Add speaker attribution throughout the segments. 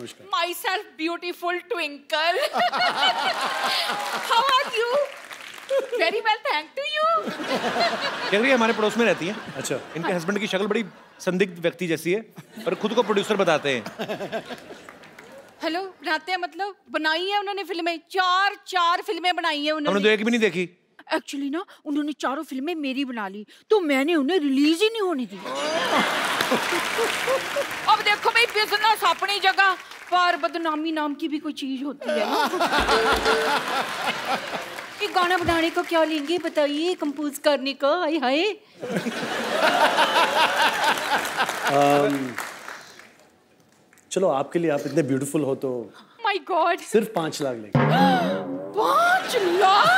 Speaker 1: नमस्कार।
Speaker 2: Myself beautiful twinkle. How are you? Very well, thank to you.
Speaker 3: कह रही है हमारे पड़ोस में रहती है।
Speaker 1: अच्छा।
Speaker 3: इनके हस्बैंड की शक्ल बड़ी संदिग्ध व्यक्ति जैसी है, पर खुद को प्रोड्यूसर बताते हैं।
Speaker 2: हेलो, बनाते हैं मतलब बनाई है उन्होंने फिल्में, चार फिल्में बनाई है उन्होंने।
Speaker 3: हमने तो एक भी नहीं देखी।
Speaker 2: एक्चुअली ना उन्होंने चारों फिल्में मेरी बना ली, तो मैंने उन्हें रिलीज ही नहीं होने दी। अब देखो भाई, बिजनेस अपनी जगह पर बदनामी नाम की भी कोई चीज होती है ना। ये गाना बनाने को क्या लेंगे बताइए, कंपोज करने का? हाय हाय।
Speaker 1: चलो आपके लिए, आप इतने ब्यूटीफुल हो तो
Speaker 2: माय गॉड,
Speaker 1: सिर्फ 5 लाख लेंगे।
Speaker 2: 5 लाख?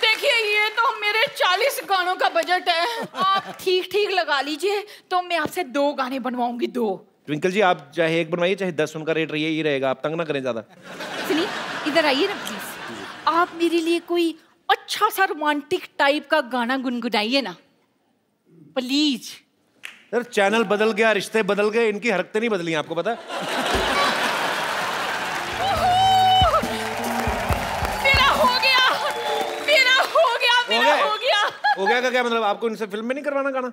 Speaker 2: देखिए ये तो मेरे 40 गानों का बजट है, आप ठीक लगा लीजिए, तो मैं आपसे 2 गाने बनवाऊंगी, 2।
Speaker 3: ट्विंकल जी आप चाहे 1 बनवाइए चाहे 10, उनका रेट रही रहेगा, आप तंग ना करें ज्यादा।
Speaker 2: सुनिए, इधर आइए ना प्लीज, आप मेरे लिए कोई अच्छा सा रोमांटिक टाइप का गाना गुनगुनाइए ना प्लीज।
Speaker 3: सर चैनल बदल गया, रिश्ते बदल गए, इनकी हरकतें नहीं बदली, आपको पता?
Speaker 2: मेरा हो गया
Speaker 3: हो गया का क्या मतलब? आपको इनसे फिल्म में नहीं करवाना गाना?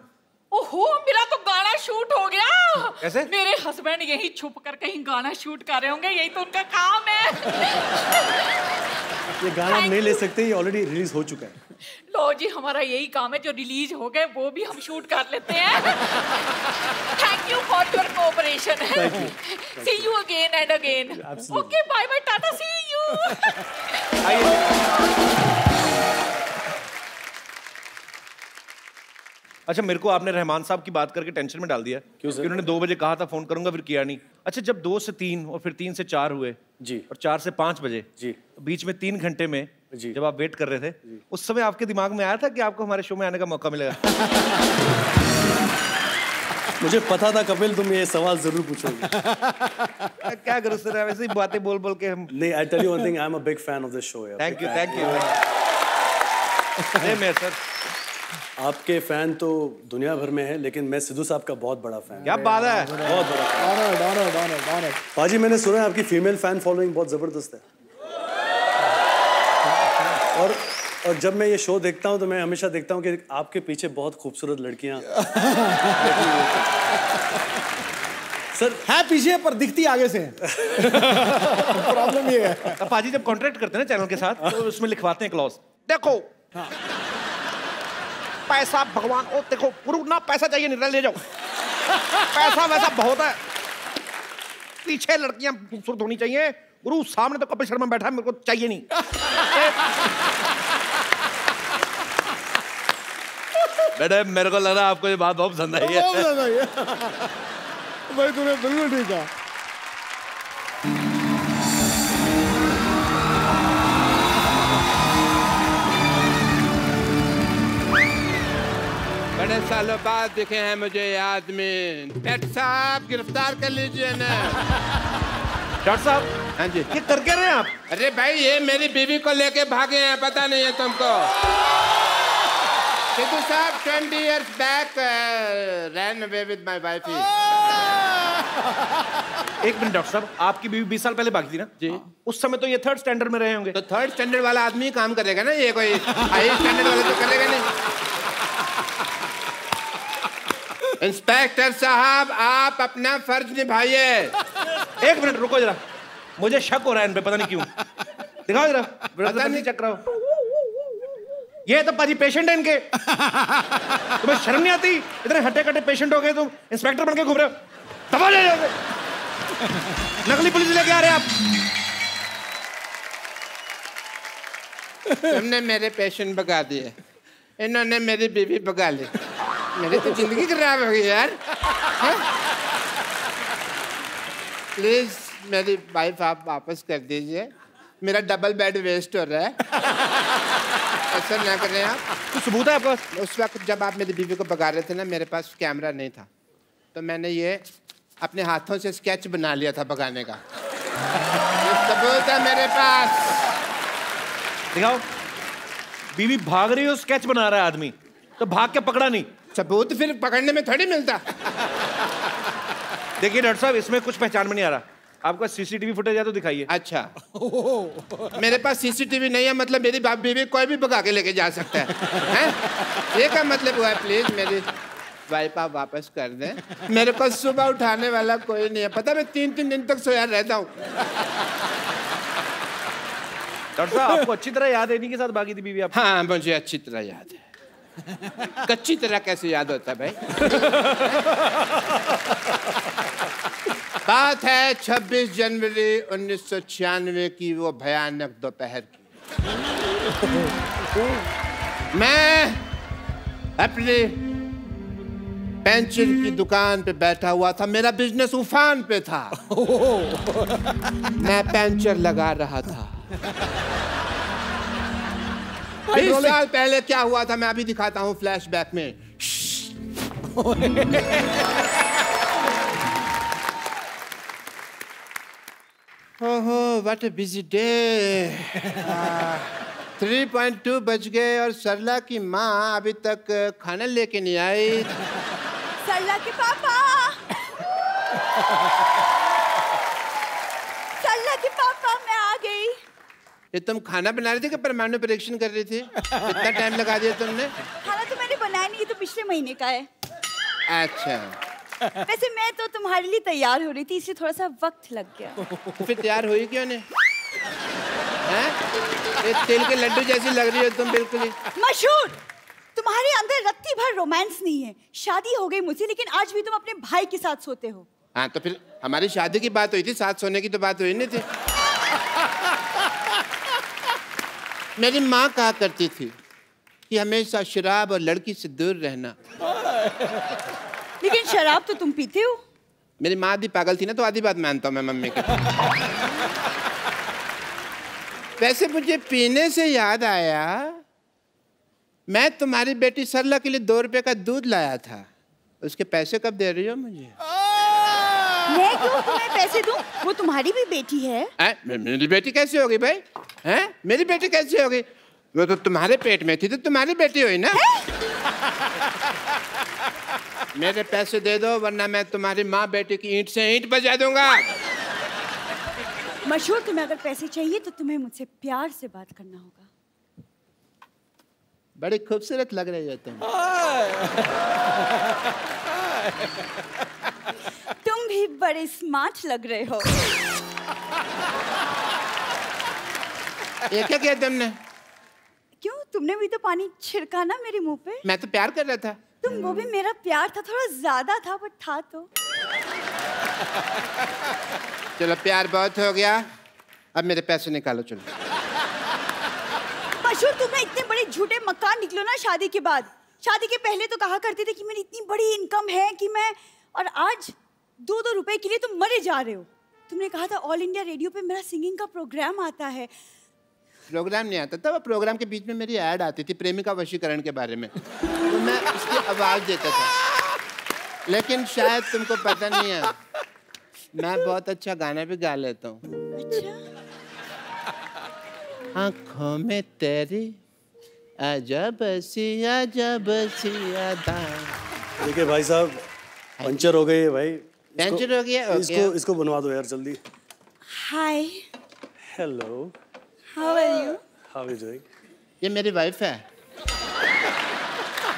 Speaker 2: ओहो, मेरा तो गाना शूट हो गया।
Speaker 3: कैसे?
Speaker 2: मेरे हस्बैंड यही छुप कर कहीं गाना शूट कर रहे होंगे, यही तो उनका काम है।
Speaker 1: ये गाना हम नहीं ले सकते, ये ऑलरेडी रिलीज हो चुका है।
Speaker 2: लो जी, हमारा यही काम है, जो रिलीज हो गए वो भी हम शूट कर लेते हैं। Thank you for your cooperation. See you again and again. Okay, bye bye, tata, see you.
Speaker 3: अच्छा, मेरे को आपने रहमान साहब की बात करके टेंशन में डाल दिया।
Speaker 1: क्यों सर?
Speaker 3: उन्होंने 2 बजे कहा था फोन करूंगा, फिर किया नहीं। अच्छा, जब 2 से 3 और फिर 3 से 4 हुए
Speaker 1: जी,
Speaker 3: और 4 से 5 बजे
Speaker 1: जी,
Speaker 3: तो बीच में 3 घंटे में
Speaker 1: जी,
Speaker 3: जब आप वेट कर रहे थे, उस समय आपके दिमाग में आया था कि आपको हमारे शो में आने का मौका मिलेगा?
Speaker 1: मुझे पता था कपिल तुम ये सवाल जरूर पूछोगे।
Speaker 3: क्या करूं सर, वैसे ही बातें बोल बोल के हम।
Speaker 1: नहीं, I tell you one thing, I am a big fan of this show.
Speaker 3: Thank you. मैं सर
Speaker 1: आपके फैन तो दुनिया भर में है, लेकिन मैं सिद्धू साहब का बहुत बड़ा फैन।
Speaker 3: क्या बात है,
Speaker 1: बहुत बड़ा फैन। पाजी, मैंने सुना है आपकी फीमेल फैन फॉलोइंग बहुत जबरदस्त है। और जब मैं ये शो देखता हूँ तो मैं हमेशा देखता हूँ कि आपके पीछे बहुत खूबसूरत लड़कियाँ सर
Speaker 4: है पीछे पर दिखती आगे से। प्रॉब्लम ये है।
Speaker 3: अब पाजी जब कॉन्ट्रैक्ट करते हैं ना चैनल के साथ, तो उसमें लिखवाते हैं क्लॉज, देखो पैसा भगवान, ओ देखो गुरु ना पैसा चाहिए, नहीं ले जाओ, पैसा वैसा बहुत है, पीछे लड़कियां खूबसूरत होनी चाहिए, गुरु सामने तो कपिल शर्मा बैठा है, मेरे को चाहिए नहीं। बेटे मेरे को लग रहा है आपको ये बात बहुत पसंद आई है।
Speaker 4: भाई तूने बिल्कुल ठीक कहा।
Speaker 5: बड़े सालों बाद दिखे हैं मुझे ये आदमी। डॉक्टर साहब गिरफ्तार कर लीजिए ना।
Speaker 3: डॉक्टर साहब,
Speaker 5: हाँ जी।
Speaker 3: ये कर क्या रहे हैं आप?
Speaker 5: अरे भाई ये मेरी बीवी को लेके भागे हैं, पता नहीं है तुमको? सिद्धू साहब 20 years back ran away with my wife.
Speaker 3: एक मिनट डॉक्टर साहब, आपकी बीवी 20 साल पहले भागी थी ना
Speaker 5: जी?
Speaker 3: उस समय तो ये 3rd स्टैंडर्ड में रहे होंगे।
Speaker 5: तो 3rd स्टैंडर्ड वाला आदमी ही काम करेगा ना, ये कोई हाई स्टैंडर्ड वाला तो करेगा नहीं। इंस्पेक्टर साहब आप अपना फर्ज निभाइए।
Speaker 3: एक मिनट रुको जरा, मुझे शक हो रहा है इन पे, पता नहीं क्यों। दिखाओ जरा, पता नहीं चेक कराओ। ये तो पाजी पेशेंट है इनके। तुम्हें शर्म नहीं आती? इतने हट्टे कट्टे पेशेंट हो गए, तुम इंस्पेक्टर बन के घूम रहे हो। दबा ले जाओगे, नकली पुलिस लेके आ रहे हैं आप।
Speaker 5: तुमने मेरे पेशेंट भगा दिए, इन्होंने मेरी बीवी भगा ली, मेरी तो जिंदगी खराब हो गई यार। प्लीज मेरी वाइफ आप वापस कर दीजिए, मेरा डबल बेड वेस्ट हो रहा है। ऐसा ना करें आप।
Speaker 3: तो सबूत है आपका?
Speaker 5: उस वक्त जब आप मेरी बीवी को भगा रहे थे ना, मेरे पास कैमरा नहीं था, तो मैंने ये अपने हाथों से स्केच बना लिया था भगाने का। सबूत है मेरे पास।
Speaker 3: दिखाओ, बीवी भाग रही हो, स्केच बना रहा है आदमी, तो भाग के पकड़ा नहीं।
Speaker 5: सबूत फिर पकड़ने में थोड़ी मिलता।
Speaker 3: देखिए डॉक्टर साहब, इसमें कुछ पहचान में नहीं आ रहा। आपका सीसीटीवी फुटेज है तो दिखाइए।
Speaker 5: अच्छा, मेरे पास सीसीटीवी नहीं है, मतलब मेरी बाप बीवी कोई भी भगा के लेके जा सकता है? ये क्या मतलब हुआ? प्लीज मेरी वाइफ आप वापस कर दें। मेरे को सुबह उठाने वाला कोई नहीं है, पता मैं 3-3 दिन तक सोया रहता हूँ।
Speaker 3: डॉक्टर साहब, आपको अच्छी तरह याद है इन्हीं के साथ भागी थी बीवी आप?
Speaker 5: हाँ, मुझे अच्छी तरह याद है। कच्ची तरह कैसे याद होता है भाई? बात है 26 जनवरी 1996 की, वो भयानक दोपहर की। मैं अपनी पेंचर की दुकान पे बैठा हुआ था, मेरा बिजनेस उफान पे था। मैं पेंचर लगा रहा था। 20 साल पहले क्या हुआ था मैं अभी दिखाता हूँ फ्लैशबैक में। ओहो, व्हाट अ बिजी डे। 3.2 बज गए और सरला की माँ अभी तक खाना लेके नहीं आई।
Speaker 6: सरला के पापा, सरला के पापा, मैं आ गई।
Speaker 5: ये तुम खाना बना रही थी कि परमाणु परीक्षण कर रही थी? कितना टाइम लगा दिया तुमने?
Speaker 6: खाना तो मैंने बनाया नहीं, ये तो पिछले महीने का है।
Speaker 5: अच्छा,
Speaker 6: वैसे मैं तो तुम्हारे लिए तैयार हो रही थी, इसलिए थोड़ा सा वक्त लग गया।
Speaker 5: तो फिर तैयार हुई क्यों नहीं? हैं? ये तिल के लड्डू जैसी लग रही हो तुम बिल्कुल ही।
Speaker 6: मशहूर, तुम्हारे अंदर रत्ती भर रोमांस नहीं है। शादी हो गई मुझसे, लेकिन आज भी तुम अपने भाई के साथ सोते हो।
Speaker 5: हाँ, तो फिर हमारी शादी की बात हुई थी, साथ सोने की तो बात हुई नहीं थी। मेरी माँ कहा करती थी कि हमेशा शराब और लड़की से दूर रहना।
Speaker 6: लेकिन शराब तो तुम पीते हो।
Speaker 5: मेरी माँ आधी पागल थी ना, तो आधी बात मानता हूँ मैं मम्मी की। वैसे मुझे पीने से याद आया, मैं तुम्हारी बेटी सरला के लिए 2 रुपए का दूध लाया था। उसके पैसे कब दे रही हो मुझे?
Speaker 6: मैं क्यों तुम्हें पैसे दूं? वो तुम्हारी भी बेटी है।
Speaker 5: मेरी बेटी कैसे होगी भाई? हैं? मेरी बेटी कैसे होगी? वो तो तुम्हारे पेट में थी, तो तुम्हारी बेटी हुई ना। मेरे पैसे दे दो, वरना मैं तुम्हारी माँ बेटी की ईंट से ईंट बजा दूंगा।
Speaker 6: मशहूर, तुम्हें अगर पैसे चाहिए तो तुम्हें मुझसे प्यार से बात करना होगा।
Speaker 5: बड़ी खूबसूरत लग रही हो तुम।
Speaker 6: तुम भी बड़े स्मार्ट लग रहे हो।
Speaker 5: ये क्या किया तुमने?
Speaker 6: क्यों, तुमने भी तो पानी छिड़का ना मेरे मुंह पे।
Speaker 5: मैं तो प्यार कर रहा था।
Speaker 6: तुम, वो भी मेरा प्यार था, थोड़ा ज्यादा था, बट था तो।
Speaker 5: चलो, प्यार बहुत हो गया, अब मेरे पैसे निकालो। चलो
Speaker 6: मशहूर, तुम ना इतने बड़े झूठे मक्कार निकलो ना शादी के बाद। शादी के पहले तो कहा करते थे कि मेरी इतनी बड़ी इनकम है कि मैं, और आज 2-2 रुपए के लिए तुम मरे जा रहे हो। तुमने कहा था ऑल इंडिया रेडियो पे मेरा सिंगिंग का प्रोग्राम आता है।
Speaker 5: प्रोग्राम नहीं आता था, वो प्रोग्राम के बीच में मेरी ऐड आती थी प्रेमिका वशीकरण के बारे में, तो मैं उसकी आवाज देता था। लेकिन शायद तुमको पता नहीं है, मैं बहुत अच्छा गाना भी गा लेता हूँ।
Speaker 6: अच्छा?
Speaker 5: आँखों में तेरी अजब सी अदा।
Speaker 1: देखिए भाई साहब, पंचर हो गई है भाई।
Speaker 5: पंचर हो गया?
Speaker 1: इसको बनवा दो यार जल्दी।
Speaker 6: Hi,
Speaker 1: hello,
Speaker 6: how are you?
Speaker 1: How are you doing?
Speaker 5: ये मेरी वाइफ है,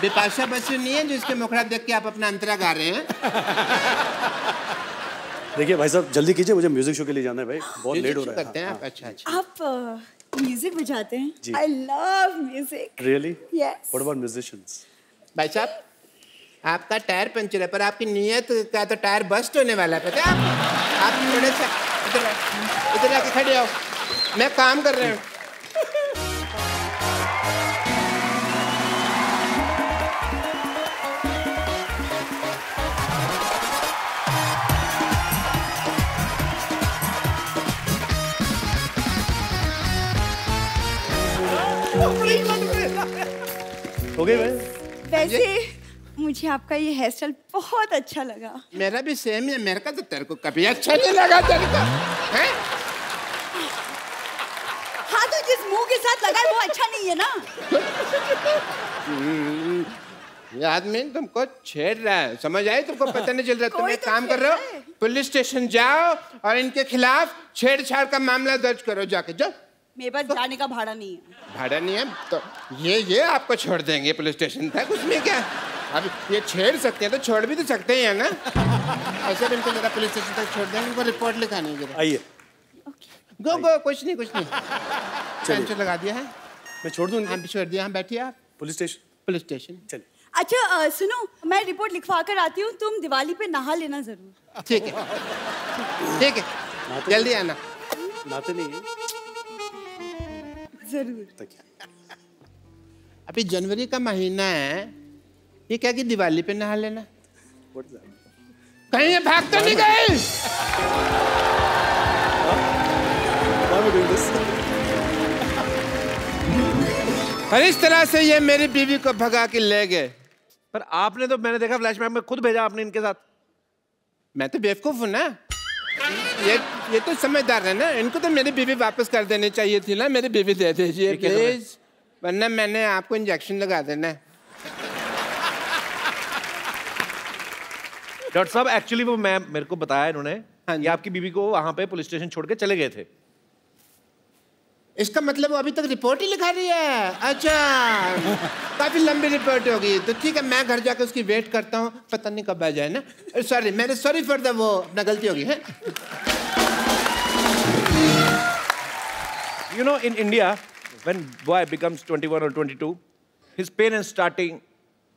Speaker 5: बिपाशा बसु नहीं है जिसके मुखड़ा देख के आप अपना अंतरा गा रहे हैं।
Speaker 1: देखिए भाई साहब, जल्दी कीजिए, मुझे म्यूजिक शो के लिए जाना है भाई, बहुत लेट हो रहा है।
Speaker 5: करते हैं आप? अच्छा अच्छा।
Speaker 6: आप म्यूजिक बजाते हैं?
Speaker 1: जी।
Speaker 6: I love music.
Speaker 1: Really?
Speaker 6: Yes.
Speaker 1: What about musicians?
Speaker 5: भाई साहब, आपका टायर पंचर है, पर आपकी नीयत का तो टायर बस्ट होने वाला है, पता है आप थोड़े सा इधर आके खड़े हो, मैं काम कर रहा हूँ।
Speaker 1: हो गई भाई?
Speaker 6: वैसे मुझे आपका ये हेयर स्टाइल बहुत अच्छा लगा।
Speaker 5: मेरा भी सेम है, मेरे का तो तेरे को कभी अच्छा नहीं लगा तेरे को, हैं?
Speaker 6: हाँ, तो जिस मुंह के साथ लगा है वो अच्छा नहीं है ना।
Speaker 5: ये आदमी तुमको छेड़ रहा है, समझ आई? तुमको पता नहीं चल रहा, तुम एक काम कर रहे हो, पुलिस स्टेशन जाओ और इनके खिलाफ छेड़छाड़ का मामला दर्ज करो जाके। जाओ।
Speaker 6: मेरे पास जाने का भाड़ा नहीं है।
Speaker 5: भाड़ा नहीं है तो ये आपको छोड़ देंगे पुलिस स्टेशन तक, उसमें क्या। अब ये छेड़ सकते हैं तो छोड़ भी तो सकते हैं ना। ऐसे भी इनको जरा पुलिस स्टेशन तक छोड़ देंगे, इनको रिपोर्ट लिखानी है।
Speaker 1: आइए।
Speaker 5: गो कुछ नहीं टेंशन लगा दिया है।
Speaker 1: मैं छोड़ दूँ?
Speaker 5: हाँ छोड़ दिया। हाँ बैठिए आप।
Speaker 1: पुलिस स्टेशन
Speaker 5: चलिए।
Speaker 6: अच्छा सुनो, मैं रिपोर्ट लिखवा कर आती हूँ, तुम दिवाली पे नहा लेना जरूर।
Speaker 5: ठीक है जल्दी आना।
Speaker 1: नहाते नहीं है
Speaker 6: जरूर।
Speaker 5: अभी जनवरी का महीना है, ये क्या कि दिवाली पे नहा लेना। कहीं ये भाग तो नहीं गए? और इस तरह से ये मेरी बीवी को भगा के ले गए।
Speaker 3: पर आपने तो, मैंने देखा फ्लैशबैक में खुद भेजा आपने इनके साथ।
Speaker 5: मैं तो बेवकूफ हूँ ना। ये तो समझदार है ना। इनको तो मेरी बीवी वापस कर देनी चाहिए थी ना। मेरी बीवी दे दीजिए प्लीज, वरना मैंने आपको इंजेक्शन लगा देना है।
Speaker 3: डॉक्टर साहब एक्चुअली वो मेरे को बताया इन्होंने कि आपकी बीवी को वहां पे पुलिस स्टेशन छोड़ के चले गए थे।
Speaker 5: इसका मतलब वो अभी तक रिपोर्ट ही लिखा रही है। अच्छा काफी लंबी रिपोर्ट होगी तो ठीक है, मैं घर जाकर उसकी वेट करता हूँ, पता नहीं कब आ जाए ना। सॉरी फॉर द वो अपना गलती होगी है।
Speaker 3: You know, in India, when boy becomes 21 or 22, his parents starting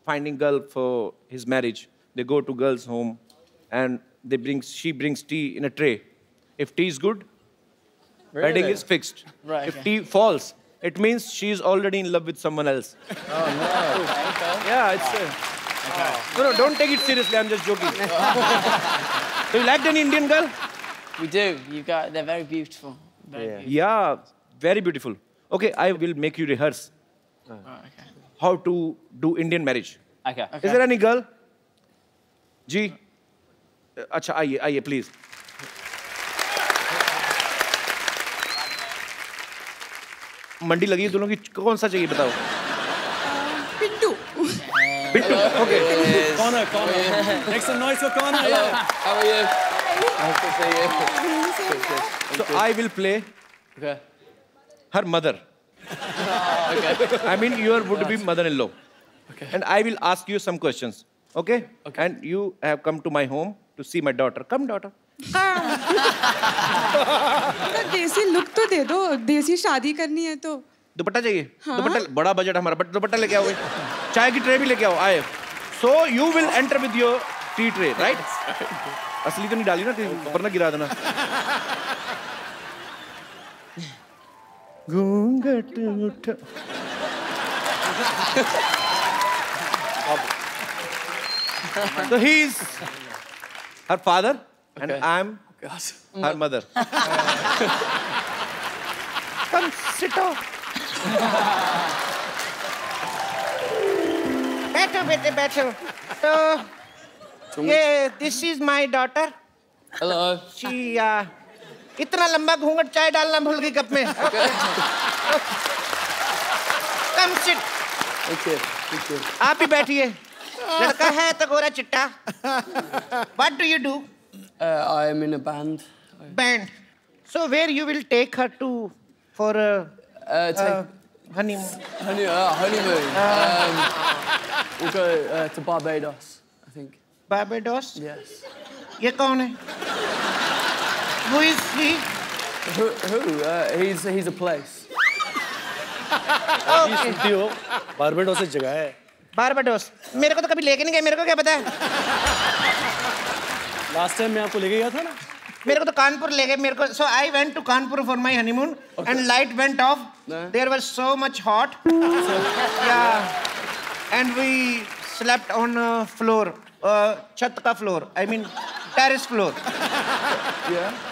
Speaker 3: finding girl for his marriage. They go to girl's home, and she brings tea in a tray. If tea is good, wedding is fixed.
Speaker 7: Right.
Speaker 3: If tea falls, it means she is already in love with someone else.
Speaker 7: Oh no! Okay.
Speaker 3: Yeah, it's. No, don't take it seriously. I'm just joking. So you liked an Indian girl?
Speaker 7: We do. They're very beautiful. Very beautiful.
Speaker 3: Yeah, very beautiful. Okay, I will make you rehearse
Speaker 7: Okay.
Speaker 3: how to do Indian marriage.
Speaker 7: Okay.
Speaker 3: Is there any girl? जी अच्छा आइए please. मंडी लगी है दोनों की, कौन सा चाहिए बताओ?
Speaker 6: पिंटू।
Speaker 3: पिंटू ओके।
Speaker 1: कौन? Make some noise for Connor.
Speaker 7: How are you? Nice to see you.
Speaker 3: So I will play
Speaker 7: Okay.
Speaker 3: her mother.
Speaker 7: Okay.
Speaker 3: I mean your would be mother-in-law.
Speaker 7: Okay.
Speaker 3: And I will ask you some questions. Okay?
Speaker 7: Okay.
Speaker 3: And you have come to my home to see my daughter. Come daughter.
Speaker 8: तो देसी look तो दे दो, देसी शादी करनी है तो।
Speaker 3: दुपट्टा चाहिए? हाँ? दुपट्टा, बड़ा बजट हमारा, बट दुपट्टा लेके आओ। चाय की ट्रे भी लेके आओ। आए। So you will enter with your tea tray, right? असली तो नहीं डाली ना, वरना गिरा देना। घूंघट उठा। So he is her father, and I'm her mother. Come sit down. बैठो बेटे बैठो। तो ये this is my daughter.
Speaker 7: Hello.
Speaker 3: She इतना लंबा घूंघट चाय डालना भूल गई कप में। Come sit.
Speaker 7: Okay. Thank you.
Speaker 3: आप ही बैठिए। लड़का है तो गोरा चिट्टा। What do you do?
Speaker 7: I am in a band.
Speaker 3: Band. So where you will take her to for honeymoon?
Speaker 7: Honeymoon. We'll go to Barbados, I think.
Speaker 3: Barbados?
Speaker 7: Yes.
Speaker 3: ये कौन है? Who is he?
Speaker 7: Who? He's a place.
Speaker 1: सुनती हो? Barbados एक जगह है।
Speaker 3: Barbados? मेरे को तो कभी लेके नहीं गए, मेरे को क्या पता है?
Speaker 1: लास्ट टाइम मैं आपको लेके गया था ना।
Speaker 3: मेरे को तो कानपुर ले गए मेरे को। So I went to Kanpur for my honeymoon, and light went off. There was so much hot. Yeah, and we slept on floor, छत का floor. I mean terrace floor.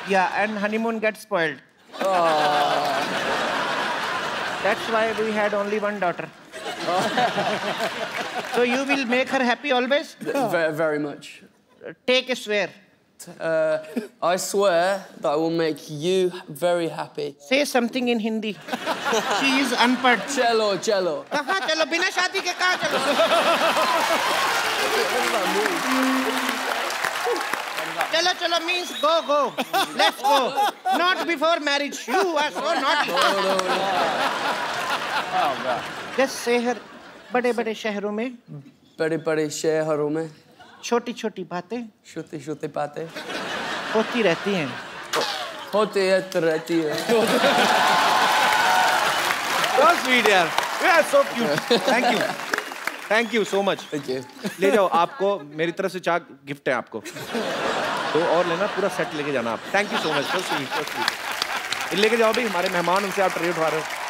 Speaker 3: Yeah, and honeymoon gets spoiled. That's why we had only one daughter. So you will make her happy always?
Speaker 7: Very, very much.
Speaker 3: Take a swear.
Speaker 7: I swear that I will make you very happy.
Speaker 3: Say something in Hindi. She is unpad.
Speaker 7: Cello, cello.
Speaker 3: कहाँ चलो? बिना शादी के कहाँ चलो?
Speaker 5: चलो चलो means go let's go not before marriage you are so not just शहर बड़े बड़े शहरों में
Speaker 7: बड़े शहरों में
Speaker 5: छोटी छोटी बातें
Speaker 7: छोटी बातें
Speaker 5: होती रहती हैं
Speaker 7: रहती है
Speaker 3: So sweet यार Yeah, so cute. Thank you so much. ले जाओ आपको मेरी तरफ से चाक गिफ्ट है आपको 2 और लेना पूरा सेट लेके जाना आप Thank you so much. So sweet. लेके जाओ भी हमारे मेहमान उनसे आप ट्रीट उठा रहे हो